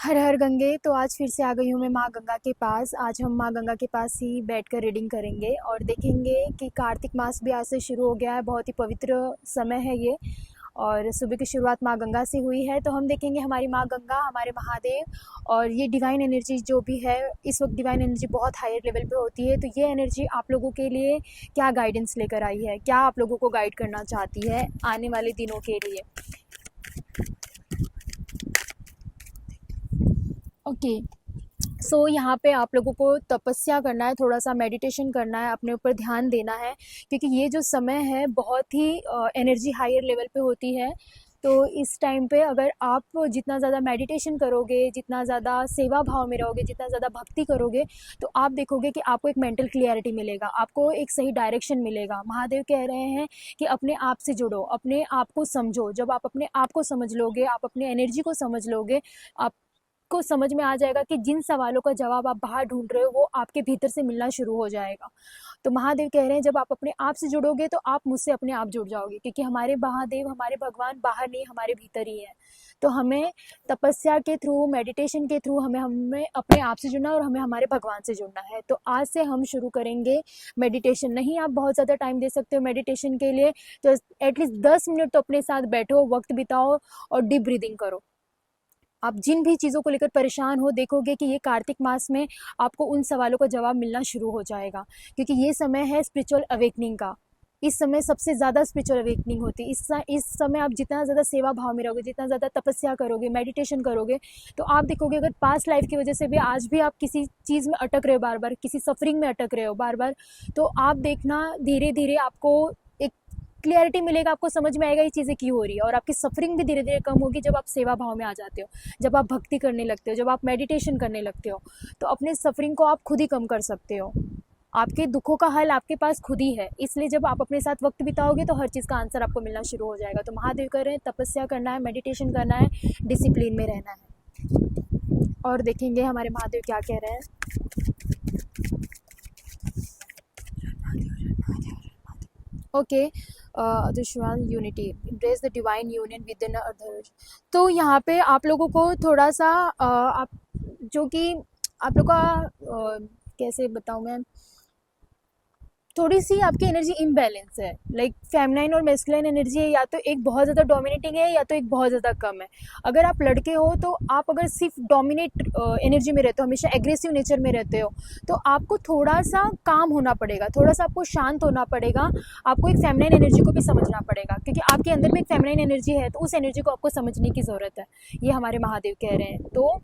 हर हर गंगे। तो आज फिर से आ गई हूँ मैं माँ गंगा के पास। आज हम माँ गंगा के पास ही बैठकर रीडिंग करेंगे और देखेंगे कि कार्तिक मास भी आज से शुरू हो गया है। बहुत ही पवित्र समय है ये और सुबह की शुरुआत माँ गंगा से हुई है। तो हम देखेंगे हमारी माँ गंगा, हमारे महादेव और ये डिवाइन एनर्जी जो भी है, इस वक्त डिवाइन एनर्जी बहुत हायर लेवल पे होती है। तो ये एनर्जी आप लोगों के लिए क्या गाइडेंस लेकर आई है, क्या आप लोगों को गाइड करना चाहती है आने वाले दिनों के लिए। ओके। सो यहाँ पे आप लोगों को तपस्या करना है, थोड़ा सा मेडिटेशन करना है, अपने ऊपर ध्यान देना है, क्योंकि ये जो समय है बहुत ही एनर्जी हायर लेवल पे होती है। तो इस टाइम पे अगर आप जितना ज़्यादा मेडिटेशन करोगे, जितना ज़्यादा सेवा भाव में रहोगे, जितना ज़्यादा भक्ति करोगे, तो आप देखोगे कि आपको एक मेंटल क्लियरिटी मिलेगा, आपको एक सही डायरेक्शन मिलेगा। महादेव कह रहे हैं कि अपने आप से जुड़ो, अपने आप को समझो। जब आप अपने आप को समझ लोगे, आप अपने एनर्जी को समझ लोगे, आप को समझ में आ जाएगा कि जिन सवालों का जवाब आप बाहर ढूंढ रहे हो वो आपके भीतर से मिलना शुरू हो जाएगा। तो महादेव कह रहे हैं जब आप अपने आप से जुड़ोगे तो आप मुझसे अपने आप जुड़ जाओगे, क्योंकि हमारे महादेव, हमारे भगवान बाहर नहीं, हमारे भीतर ही है। तो हमें तपस्या के थ्रू, मेडिटेशन के थ्रू हमें हमें अपने आप से जुड़ना है और हमें हमारे भगवान से जुड़ना है। तो आज से हम शुरू करेंगे मेडिटेशन। नहीं आप बहुत ज़्यादा टाइम दे सकते हो मेडिटेशन के लिए, तो एटलीस्ट 10 मिनट तो अपने साथ बैठो, वक्त बिताओ और डीप ब्रीदिंग करो। आप जिन भी चीज़ों को लेकर परेशान हो, देखोगे कि ये कार्तिक मास में आपको उन सवालों का जवाब मिलना शुरू हो जाएगा, क्योंकि ये समय है स्पिरिचुअल अवेकनिंग का। इस समय सबसे ज़्यादा स्पिरिचुअल अवेकनिंग होती है। इस समय आप जितना ज़्यादा सेवा भाव में रहोगे, जितना ज़्यादा तपस्या करोगे, मेडिटेशन करोगे, तो आप देखोगे अगर पास्ट लाइफ की वजह से भी आज भी आप किसी चीज़ में अटक रहे हो, बार बार किसी सफरिंग में अटक रहे हो बार बार, तो आप देखना धीरे धीरे आपको एक क्लियरिटी मिलेगा, आपको समझ में आएगा ये चीज़ें क्यों हो रही है, और आपकी सफरिंग भी धीरे धीरे कम होगी जब आप सेवा भाव में आ जाते हो, जब आप भक्ति करने लगते हो, जब आप मेडिटेशन करने लगते हो। तो अपने सफरिंग को आप खुद ही कम कर सकते हो। आपके दुखों का हल आपके पास खुद ही है, इसलिए जब आप अपने साथ वक्त बिताओगे तो हर चीज़ का आंसर आपको मिलना शुरू हो जाएगा। तो महादेव कह रहे हैं तपस्या करना है, मेडिटेशन करना है, डिसिप्लिन में रहना है। और देखेंगे हमारे महादेव क्या कह रहे हैं। ओके। दुश्मन unity, embrace the divine union with in others. तो यहाँ पे आप लोगों को थोड़ा सा आप जो कि आप लोग का कैसे बताऊँ मैं, थोड़ी सी आपकी एनर्जी इम्बैलेंस है। लाइक फेमिनाइन और मेस्कुलाइन एनर्जी है, या तो एक बहुत ज़्यादा डोमिनेटिंग है या तो एक बहुत ज़्यादा कम है। अगर आप लड़के हो तो आप अगर सिर्फ डोमिनेट एनर्जी में रहते हो, हमेशा एग्रेसिव नेचर में रहते हो, तो आपको थोड़ा सा काम होना पड़ेगा, थोड़ा सा आपको शांत होना पड़ेगा। आपको एक फेमिनाइन एनर्जी को भी समझना पड़ेगा, क्योंकि आपके अंदर में एक फेमिनाइन एनर्जी है, तो उस एनर्जी को आपको समझने की ज़रूरत है। ये हमारे महादेव कह रहे हैं। तो